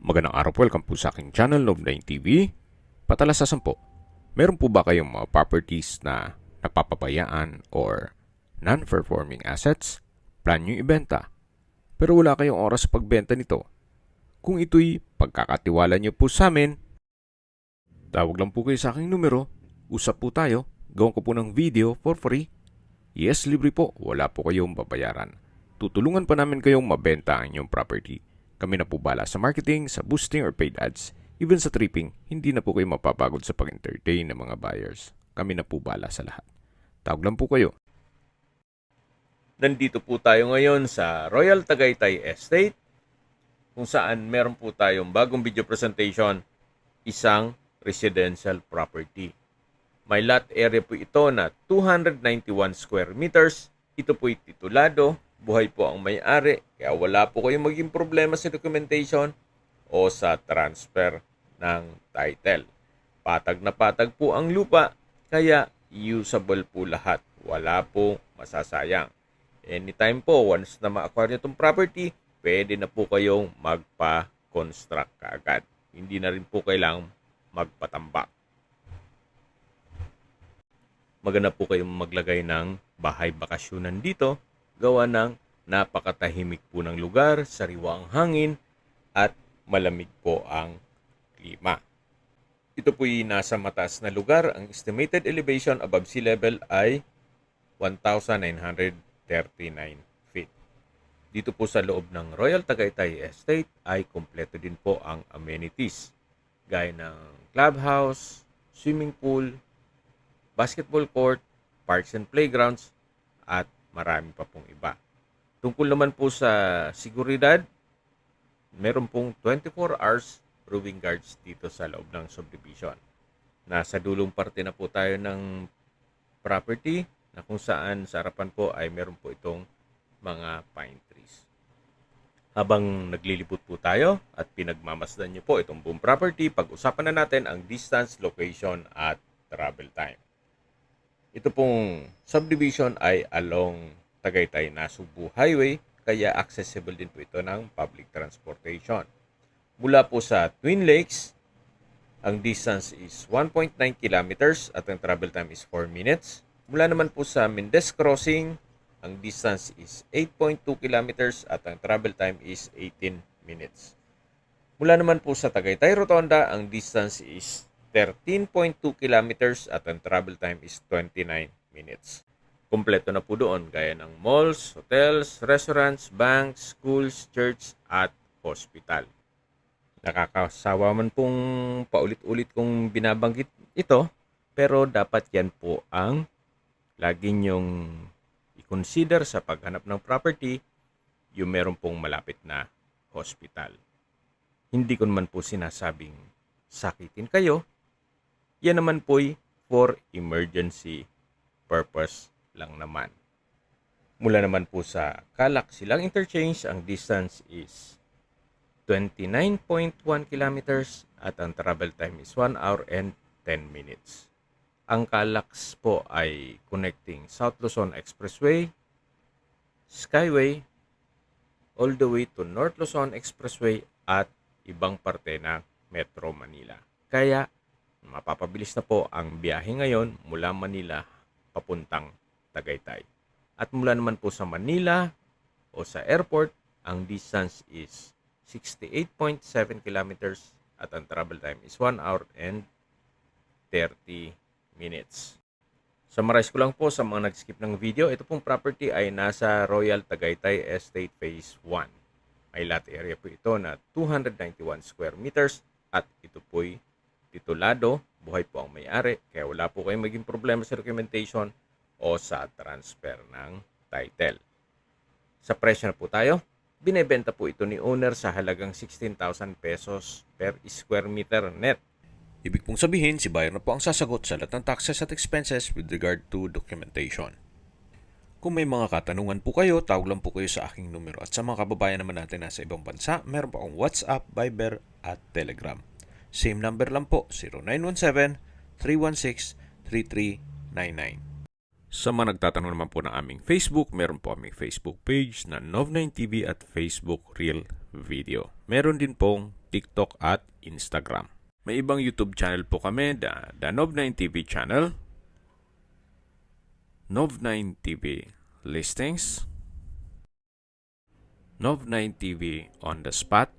Magandang araw po, welcome po sa aking channel, Love9 TV. Patalasasan po, meron po ba kayong mga properties na napapabayaan or non-performing assets? Plan nyo ibenta, pero wala kayong oras sa pagbenta nito. Kung ito'y pagkakatiwala nyo po sa amin, tawag lang po kayo sa aking numero, usap po tayo, gawin ko po ng video for free. Yes, libre po, wala po kayong babayaran. Tutulungan pa namin kayong mabenta ang inyong property. Kami na po bala sa marketing, sa boosting or paid ads. Even sa tripping, hindi na po kayo mapapagod sa pag-entertain ng mga buyers. Kami na po bala sa lahat. Tawag lang po kayo. Nandito po tayo ngayon sa Royal Tagaytay Estate kung saan meron po tayong bagong video presentation, isang residential property. May lot area po ito na 291 square meters. Ito po'y titulado. Buhay po ang may-ari, kaya wala po kayong maging problema sa documentation o sa transfer ng title. Patag na patag po ang lupa, kaya usable po lahat. Wala po masasayang. Anytime po, once na ma-acquire itong property, pwede na po kayong magpa-construct kaagad. Hindi na rin po kailangang magpatambak. Maganda po kayong maglagay ng bahay bakasyonan dito, gawa ng napakatahimik po ng lugar, sariwa ang hangin, at malamig po ang klima. Ito po'y nasa mataas na lugar. Ang estimated elevation above sea level ay 1,939 feet. Dito po sa loob ng Royal Tagaytay Estate ay kumpleto din po ang amenities, gaya ng clubhouse, swimming pool, basketball court, parks and playgrounds, at marami pa pong iba. Tungkol naman po sa seguridad, meron pong 24 hours roving guards dito sa loob ng subdivision. Nasa dulong parte na po tayo ng property na kung saan sa harapan po ay meron po itong mga pine trees. Habang naglilibot po tayo at pinagmamasdan nyo po itong buong property, pag-usapan na natin ang distance, location at travel time. Ito pong subdivision ay along Tagaytay-Nasubu Highway, kaya accessible din po ito ng public transportation. Mula po sa Twin Lakes, ang distance is 1.9 kilometers at ang travel time is 4 minutes. Mula naman po sa Mendez Crossing, ang distance is 8.2 kilometers at ang travel time is 18 minutes. Mula naman po sa Tagaytay Rotonda, ang distance is 13.2 kilometers at ang travel time is 29 minutes. Kompleto na po doon gaya ng malls, hotels, restaurants, banks, schools, church at hospital. Nakakasawa man pong paulit-ulit kong binabanggit ito, pero dapat yan po ang lagi nyong i-consider sa paghanap ng property, yung meron pong malapit na hospital. Hindi ko naman po sinasabing sakitin kayo. Yan naman po'y for emergency purpose lang naman. Mula naman po sa Calac Silang Interchange, ang distance is 29.1 kilometers at ang travel time is 1 hour and 10 minutes. Ang Calac po ay connecting South Luzon Expressway, Skyway, all the way to North Luzon Expressway at ibang parte ng Metro Manila. Kaya mapapabilis na po ang biyahe ngayon mula Manila papuntang Tagaytay. At mula naman po sa Manila o sa airport, ang distance is 68.7 kilometers at ang travel time is 1 hour and 30 minutes. Summarize ko lang po sa mga nag-skip ng video, ito pong property ay nasa Royal Tagaytay Estate Phase 1. May lot area po ito na 291 square meters at ito po'y titulado, buhay po ang may-ari, kaya wala po kayong maging problema sa documentation o sa transfer ng title. Sa presyo na po tayo, binebenta po ito ni owner sa halagang 16,000 pesos per square meter net. Ibig pong sabihin, si buyer na po ang sasagot sa lahat ng taxes at expenses with regard to documentation. Kung may mga katanungan po kayo, tawag lang po kayo sa aking numero. At sa mga kababayan naman natin nasa ibang bansa, meron po akong WhatsApp, Viber at Telegram. Same number lang po, 0917-316-3399. Sa mga nagtatanong naman po ng aming Facebook, meron po aming Facebook page na Love9 TV at Facebook Real Video. Meron din pong TikTok at Instagram. May ibang YouTube channel po kami, the Nov9 TV channel, Nov9 TV Listings, Nov9 TV On The Spot,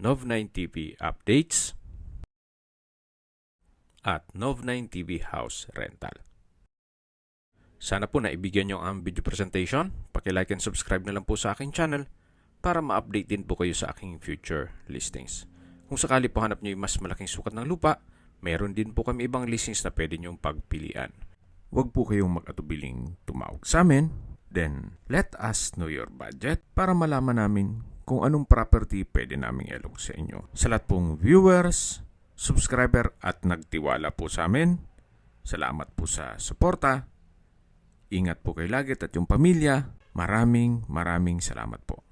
Nov9 TV Updates, at Nov9 TV House Rental. Sana po naibigyan nyo ang video presentation. Paki-like and subscribe na lang po sa aking channel para ma-update din po kayo sa aking future listings. Kung sakali po hanap nyo yung mas malaking sukat ng lupa, meron din po kami ibang listings na pwede nyong pagpilian. Huwag po kayong mag-atubiling tumawag sa amin. Then, let us know your budget para malaman namin kung anong property pwede naming ilog sa inyo. Sa lahat pong viewers, subscriber at nagtiwala po sa amin, salamat po sa suporta. Ingat po kayo lagi at yung pamilya. Maraming salamat po.